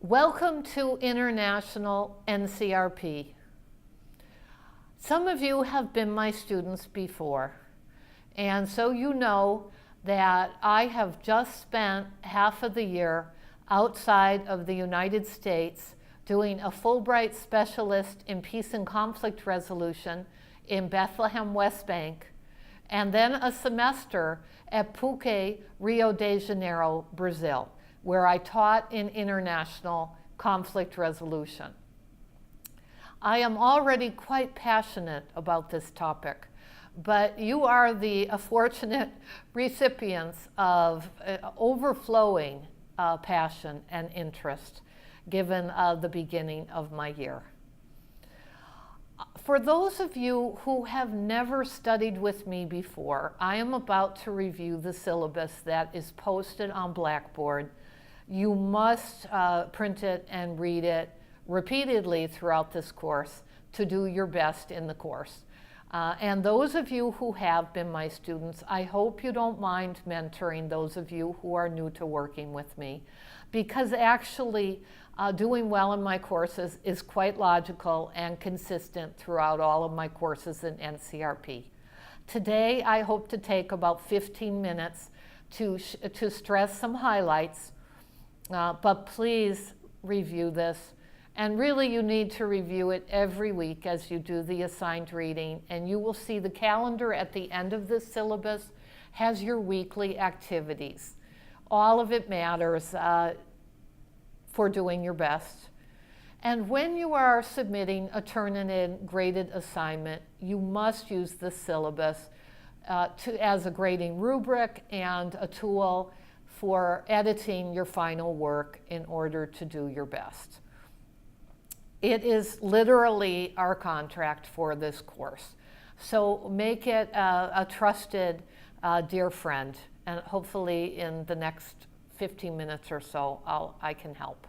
Welcome to International NCRP. Some of you have been my students before, and so you know that I have just spent half of the year outside of the United States doing a Fulbright Specialist in Peace and Conflict Resolution in Bethlehem, West Bank, and then a semester at PUC, Rio de Janeiro, Brazil, where I taught in international conflict resolution. I am already quite passionate about this topic, but you are the fortunate recipients of overflowing passion and interest given the beginning of my year. For those of you who have never studied with me before, I am about to review the syllabus that is posted on Blackboard. You must print it and read it repeatedly throughout this course to do your best in the course. And those of you who have been my students, I hope you don't mind mentoring those of you who are new to working with me, because actually doing well in my courses is quite logical and consistent throughout all of my courses in NCRP. Today, I hope to take about 15 minutes to stress some highlights, but please review this. And really, you need to review it every week as you do the assigned reading, and you will see the calendar at the end of this syllabus has your weekly activities. All of it matters for doing your best. And when you are submitting a Turnitin graded assignment, you must use the syllabus as a grading rubric and a tool for editing your final work in order to do your best. It is literally our contract for this course. So make it a trusted dear friend, and hopefully in the next 15 minutes or so, I can help.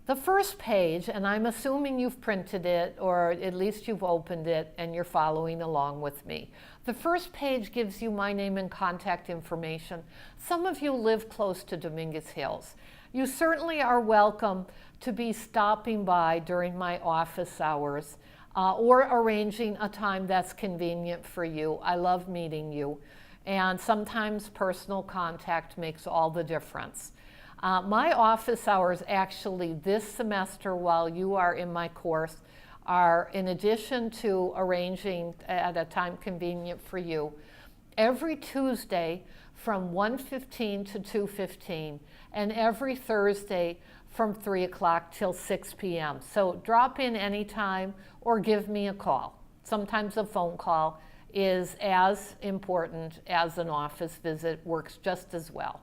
The first page, and I'm assuming you've printed it, or at least you've opened it and you're following along with me. The first page gives you my name and contact information. Some of you live close to Dominguez Hills. You certainly are welcome to be stopping by during my office hours or arranging a time that's convenient for you. I love meeting you, and sometimes personal contact makes all the difference. My office hours actually this semester, while you are in my course, are, in addition to arranging at a time convenient for you, every Tuesday from 1:15 to 2:15, and every Thursday from 3 o'clock till 6 p.m. So drop in anytime or give me a call. Sometimes a phone call is as important as an office visit, works just as well.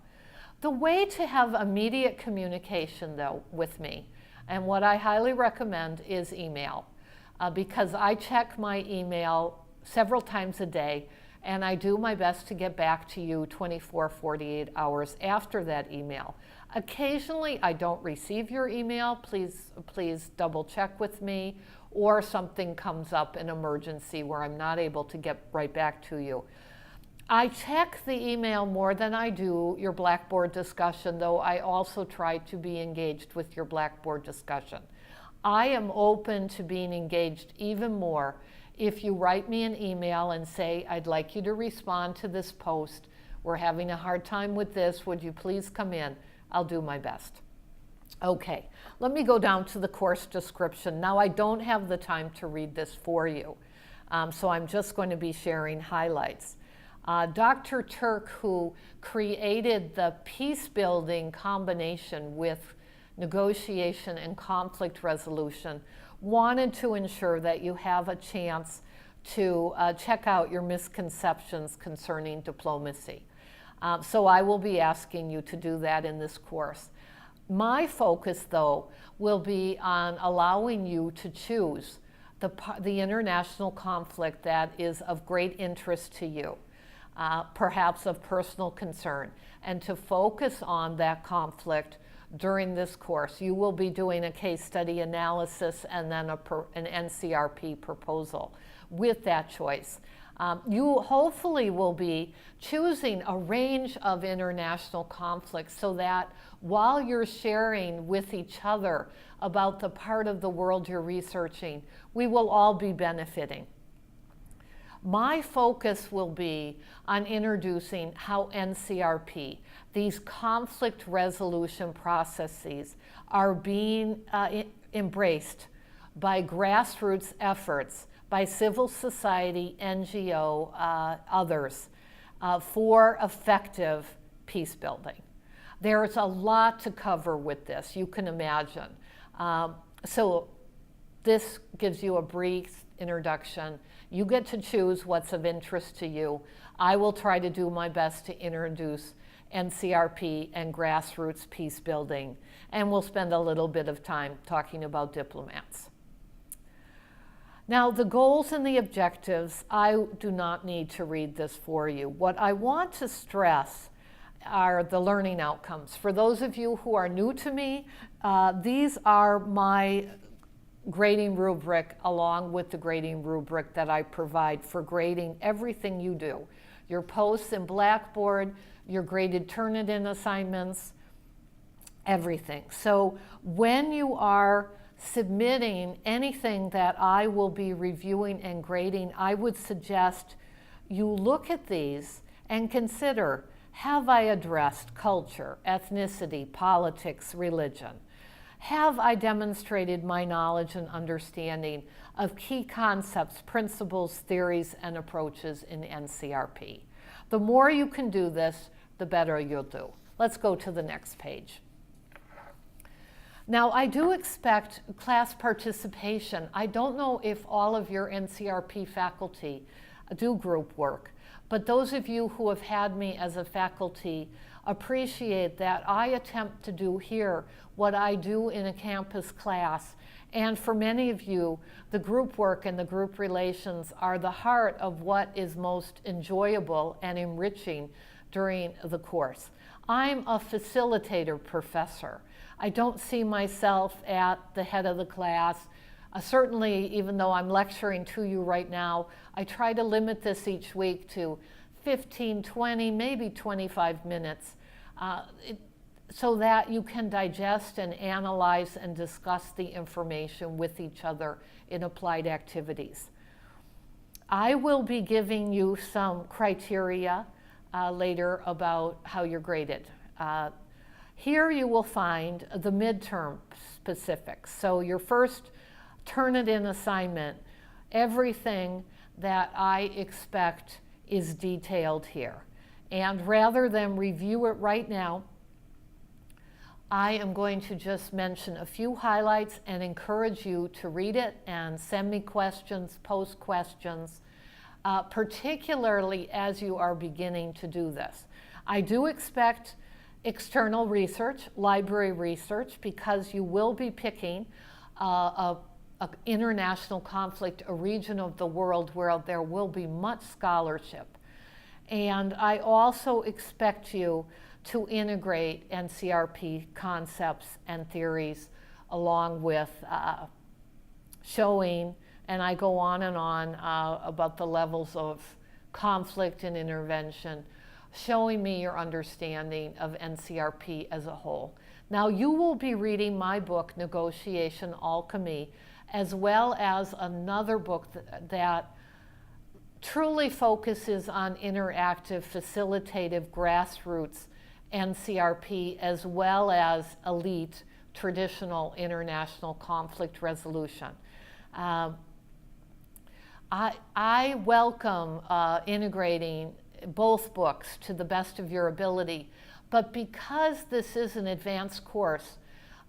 The way to have immediate communication, though, with me, and what I highly recommend, is email, because I check my email several times a day, and I do my best to get back to you 24, 48 hours after that email. Occasionally, I don't receive your email. Please double check with me, or something comes up, an emergency where I'm not able to get right back to you. I check the email more than I do your Blackboard discussion, though I also try to be engaged with your Blackboard discussion. I am open to being engaged even more if you write me an email and say, I'd like you to respond to this post. We're having a hard time with this. Would you please come in? I'll do my best. Okay, let me go down to the course description. Now, I don't have the time to read this for you, so I'm just going to be sharing highlights. Dr. Turk, who created the peace-building combination with negotiation and conflict resolution, wanted to ensure that you have a chance to check out your misconceptions concerning diplomacy. So I will be asking you to do that in this course. My focus, though, will be on allowing you to choose the international conflict that is of great interest to you. Perhaps of personal concern, and to focus on that conflict during this course. You will be doing a case study analysis and then an NCRP proposal with that choice. You hopefully will be choosing a range of international conflicts so that while you're sharing with each other about the part of the world you're researching, we will all be benefiting. My focus will be on introducing how NCRP, these conflict resolution processes, are being embraced by grassroots efforts, by civil society, NGO, others, for effective peace building. There's a lot to cover with this, you can imagine. So this gives you a brief introduction. You get to choose what's of interest to you. I will try to do my best to introduce NCRP and grassroots peace building, and we'll spend a little bit of time talking about diplomats. Now, the goals and the objectives, I do not need to read this for you. What I want to stress are the learning outcomes. For those of you who are new to me, these are my grading rubric along with the grading rubric that I provide for grading everything you do. Your posts in Blackboard, your graded Turnitin assignments, everything. So when you are submitting anything that I will be reviewing and grading, I would suggest you look at these and consider, have I addressed culture, ethnicity, politics, religion? Have I demonstrated my knowledge and understanding of key concepts, principles, theories, and approaches in NCRP? The more you can do this, the better you'll do. Let's go to the next page. Now, I do expect class participation. I don't know if all of your NCRP faculty do group work, but those of you who have had me as a faculty appreciate that I attempt to do here what I do in a campus class. And for many of you, the group work and the group relations are the heart of what is most enjoyable and enriching during the course. I'm a facilitator professor. I don't see myself at the head of the class. Certainly, even though I'm lecturing to you right now, I try to limit this each week to 15, 20, maybe 25 minutes so that you can digest and analyze and discuss the information with each other in applied activities. I will be giving you some criteria later about how you're graded. Here you will find the midterm specifics. So your first Turnitin assignment, everything that I expect is detailed here. And rather than review it right now, I am going to just mention a few highlights and encourage you to read it and send me questions, post questions, particularly as you are beginning to do this. I do expect external research, library research, because you will be picking an international conflict, a region of the world where there will be much scholarship. And I also expect you to integrate NCRP concepts and theories along with showing, and I go on and on about the levels of conflict and intervention, showing me your understanding of NCRP as a whole. Now, you will be reading my book, Negotiation Alchemy, as well as another book that truly focuses on interactive, facilitative, grassroots NCRP, as well as elite, traditional international conflict resolution. I welcome integrating both books to the best of your ability, but because this is an advanced course,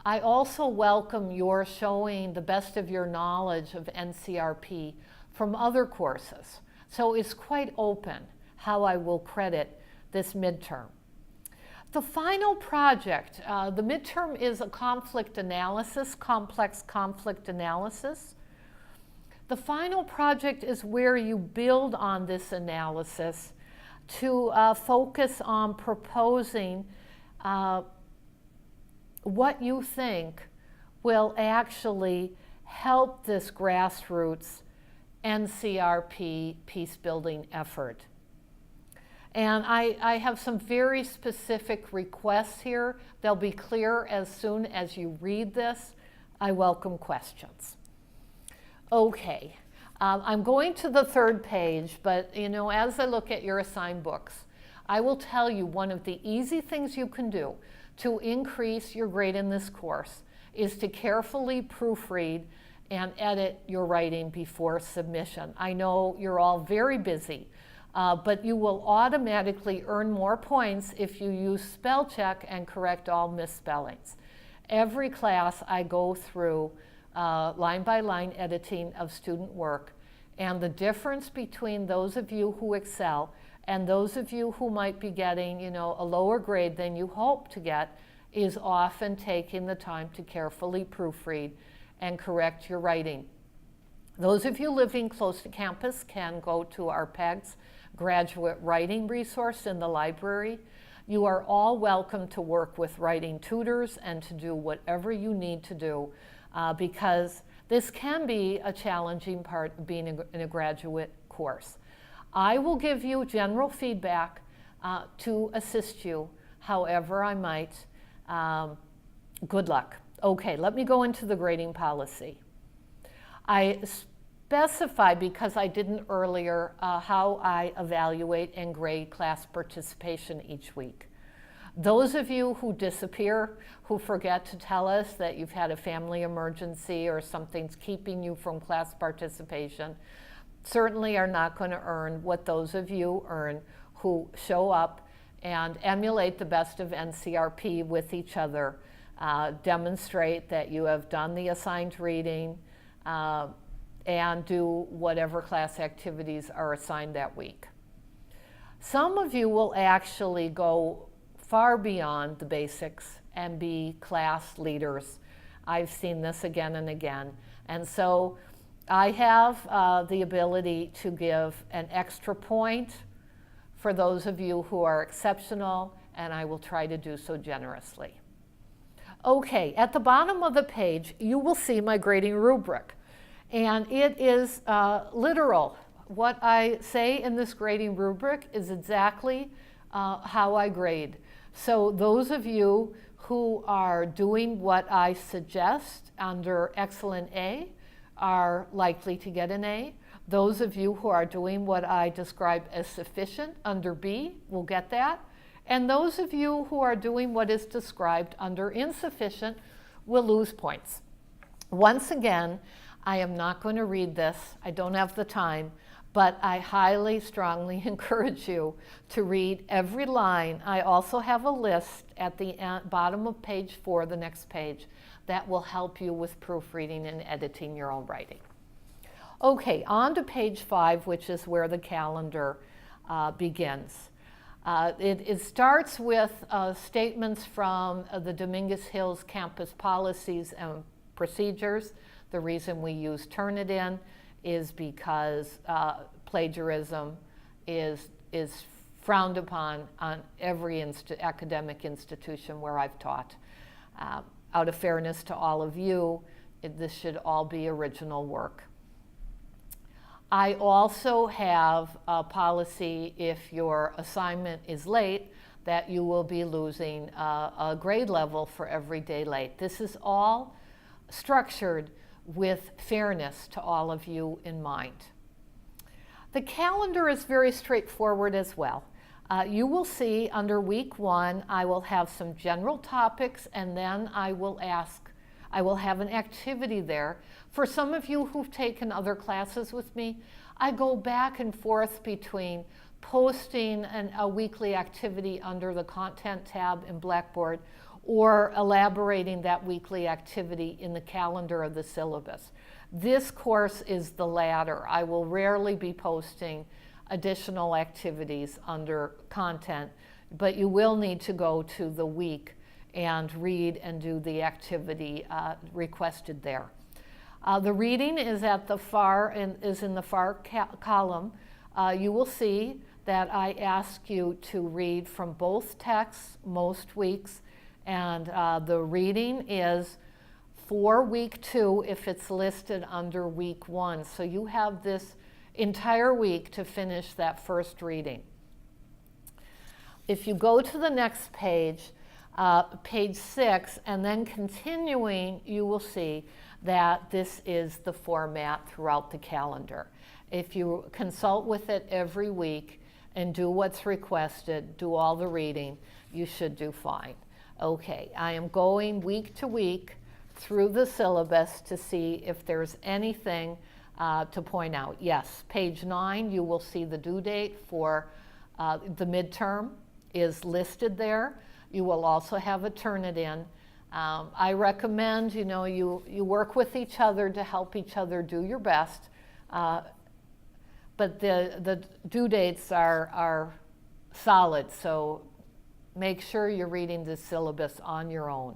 I also welcome your showing the best of your knowledge of NCRP from other courses. So it's quite open how I will credit this midterm. The final project, the midterm is a conflict analysis, complex conflict analysis. The final project is where you build on this analysis to focus on proposing what you think will actually help this grassroots NCRP peace building effort. And I have some very specific requests here. They'll be clear as soon as you read this. I welcome questions. Okay, I'm going to the third page, but as I look at your assigned books, I will tell you one of the easy things you can do to increase your grade in this course is to carefully proofread and edit your writing before submission. I know you're all very busy, but you will automatically earn more points if you use spell check and correct all misspellings. Every class I go through line by line editing of student work, and the difference between those of you who excel and those of you who might be getting a lower grade than you hope to get is often taking the time to carefully proofread and correct your writing. Those of you living close to campus can go to our PEGS graduate writing resource in the library. You are all welcome to work with writing tutors and to do whatever you need to do because this can be a challenging part of being in a graduate course. I will give you general feedback to assist you however I might. Good luck. Okay, let me go into the grading policy. I specify, because I didn't earlier, how I evaluate and grade class participation each week. Those of you who disappear, who forget to tell us that you've had a family emergency or something's keeping you from class participation, certainly are not going to earn what those of you earn who show up and emulate the best of NCRP with each other, demonstrate that you have done the assigned reading, and do whatever class activities are assigned that week. Some of you will actually go far beyond the basics and be class leaders. I've seen this again and again. And so I have the ability to give an extra point for those of you who are exceptional, and I will try to do so generously. Okay, at the bottom of the page, you will see my grading rubric. And it is literal. What I say in this grading rubric is exactly how I grade. So those of you who are doing what I suggest under Excellent A are likely to get an A. Those of you who are doing what I describe as sufficient under B will get that. And those of you who are doing what is described under insufficient will lose points. Once again, I am not going to read this. I don't have the time, but I highly, strongly encourage you to read every line. I also have a list at the bottom of page 4, the next page, that will help you with proofreading and editing your own writing. Okay, on to page 5, which is where the calendar begins. It starts with statements from the Dominguez Hills campus policies and procedures. The reason we use Turnitin is because plagiarism is frowned upon on every academic institution where I've taught. Out of fairness to all of you, this should all be original work. I also have a policy, if your assignment is late, that you will be losing a grade level for every day late. This is all structured with fairness to all of you in mind. The calendar is very straightforward as well. You will see under week 1, I will have some general topics, and then I will have an activity there. For some of you who've taken other classes with me, I go back and forth between posting a weekly activity under the content tab in Blackboard or elaborating that weekly activity in the calendar of the syllabus. This course is the latter. I will rarely be posting additional activities under content, but you will need to go to the week and read and do the activity requested there. The reading is at the far is in the far column. You will see that I ask you to read from both texts most weeks, and the reading is for week 2 if it's listed under week 1. So you have this entire week to finish that first reading. If you go to the next page, page 6, and then continuing, you will see that this is the format throughout the calendar. If you consult with it every week and do what's requested, do all the reading, you should do fine. Okay, I am going week to week through the syllabus to see if there's anything to point out. Yes, page 9, you will see the due date for the midterm is listed there. You will also have a Turnitin. I recommend, you work with each other to help each other do your best. But the due dates are solid, so make sure you're reading the syllabus on your own.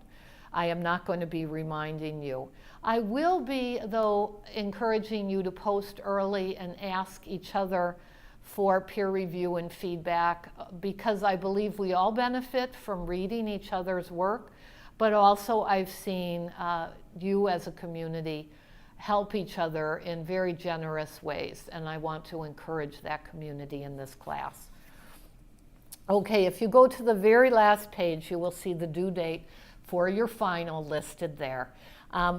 I am not going to be reminding you. I will be, though, encouraging you to post early and ask each other for peer review and feedback, because I believe we all benefit from reading each other's work, but also I've seen you as a community help each other in very generous ways, and I want to encourage that community in this class. Okay, if you go to the very last page, you will see the due date for your final listed there.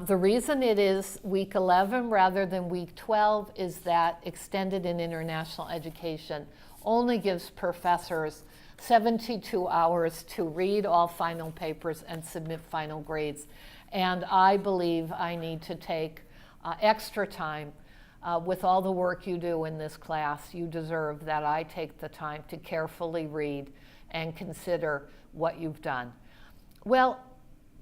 The reason it is week 11 rather than week 12 is that Extended and International Education only gives professors 72 hours to read all final papers and submit final grades. And I believe I need to take extra time with all the work you do in this class. You deserve that I take the time to carefully read and consider what you've done. Well,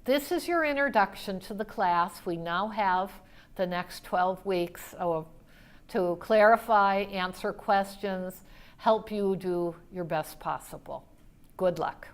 this is your introduction to the class. We now have the next 12 weeks to clarify, answer questions, help you do your best possible. Good luck.